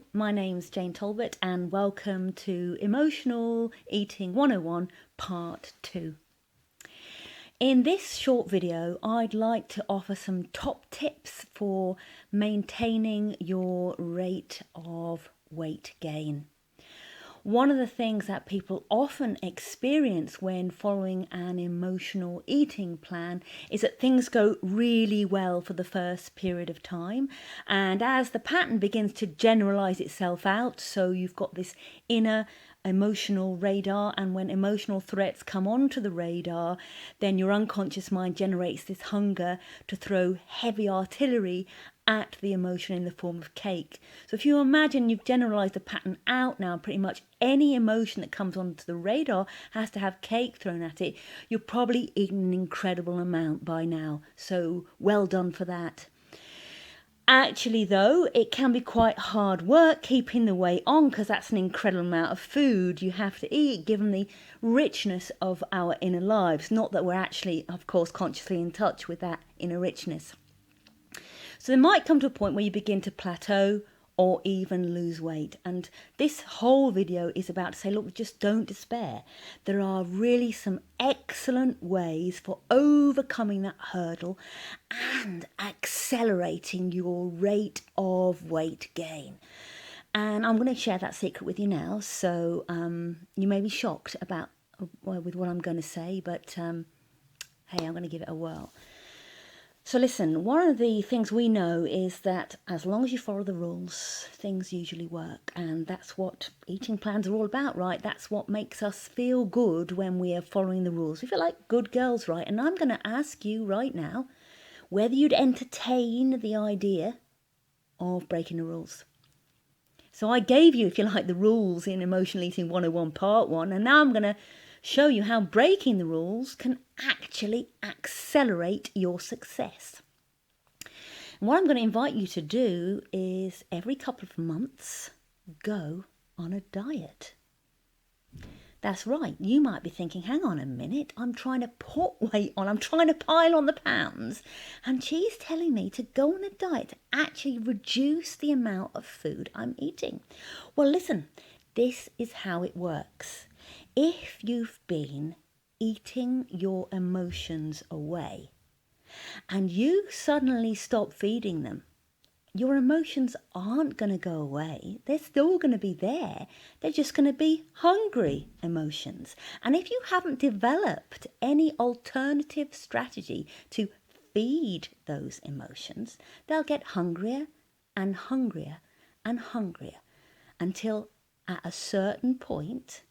Hello, my name's Jane Talbot and welcome to Emotional Eating 101 Part 2. In this short video, I'd like to offer some top tips for maintaining your rate of weight gain. One of the things that people often experience when following an emotional eating plan is that things go really well for the first period of time, and as the pattern begins to generalize itself out, so you've got this inner emotional radar, and when emotional threats come onto the radar, then your unconscious mind generates this hunger to throw heavy artillery at the emotion in the form of cake. So if you imagine you've generalized the pattern out now, pretty much any emotion that comes onto the radar has to have cake thrown at it. You're probably eating an incredible amount by now, so well done for that. Actually though, it can be quite hard work keeping the weight on, because that's an incredible amount of food you have to eat given the richness of our inner lives. Not that we're actually, of course, consciously in touch with that inner richness. So there might come to a point where you begin to plateau or even lose weight. And this whole video is about to say, look, just don't despair. There are really some excellent ways for overcoming that hurdle and accelerating your rate of weight gain. And I'm going to share that secret with you now. So you may be shocked about with what I'm going to say, but hey, I'm going to give it a whirl. So listen, one of the things we know is that as long as you follow the rules, things usually work. And that's what eating plans are all about, right? That's what makes us feel good when we are following the rules. We feel like good girls, right? And I'm going to ask you right now whether you'd entertain the idea of breaking the rules. So I gave you, if you like, the rules in Emotional Eating 101 Part 1. And now I'm going to show you how breaking the rules can actually accelerate your success. And what I'm going to invite you to do is every couple of months go on a diet. That's right, you might be thinking, hang on a minute, I'm trying to put weight on, I'm trying to pile on the pounds, and she's telling me to go on a diet to actually reduce the amount of food I'm eating. Well, listen, this is how it works. If you've been eating your emotions away and you suddenly stop feeding them, your emotions aren't going to go away. They're still going to be there. They're just going to be hungry emotions. And if you haven't developed any alternative strategy to feed those emotions, they'll get hungrier and hungrier and hungrier until at a certain point,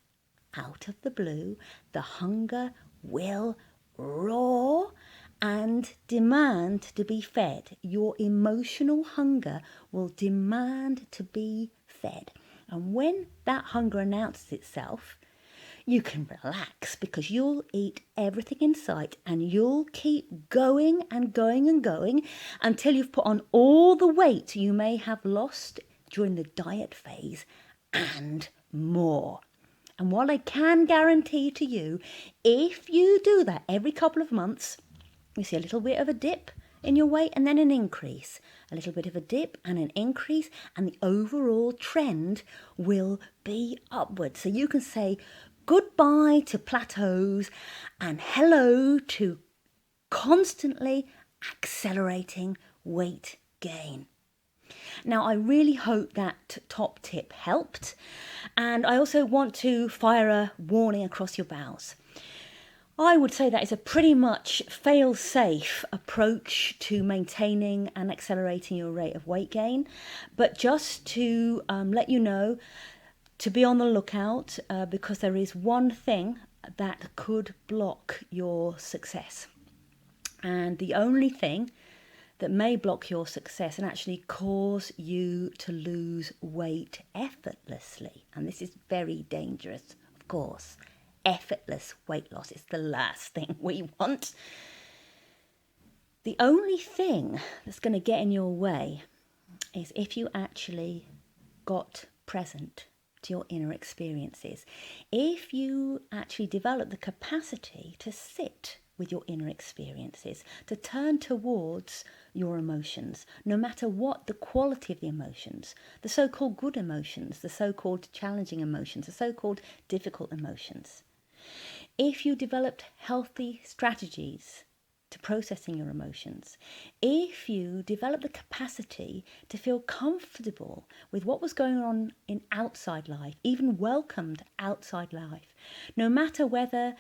out of the blue, the hunger will roar and demand to be fed. Your emotional hunger will demand to be fed. And when that hunger announces itself, you can relax because you'll eat everything in sight and you'll keep going and going and going until you've put on all the weight you may have lost during the diet phase and more. And what I can guarantee to you, if you do that every couple of months, you see a little bit of a dip in your weight and then an increase, a little bit of a dip and an increase, and the overall trend will be upward. So you can say goodbye to plateaus and hello to constantly accelerating weight gain. Now, I really hope that top tip helped, and I also want to fire a warning across your bows. I would say that is a pretty much fail-safe approach to maintaining and accelerating your rate of weight gain, but just to let you know to be on the lookout because there is one thing that could block your success, and the only thing that may block your success and actually cause you to lose weight effortlessly. And this is very dangerous, of course. Effortless weight loss is the last thing we want. The only thing that's going to get in your way is if you actually got present to your inner experiences. If you actually develop the capacity to sit with your inner experiences, to turn towards your emotions, no matter what the quality of the emotions, the so-called good emotions, the so-called challenging emotions, the so-called difficult emotions. If you developed healthy strategies to processing your emotions, if you develop the capacity to feel comfortable with what was going on in outside life, even welcomed outside life, no matter whether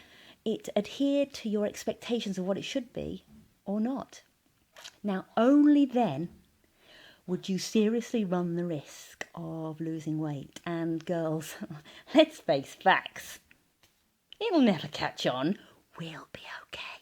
it adhered to your expectations of what it should be or not. Now, only then would you seriously run the risk of losing weight. And girls, let's face facts. It'll never catch on. We'll be okay.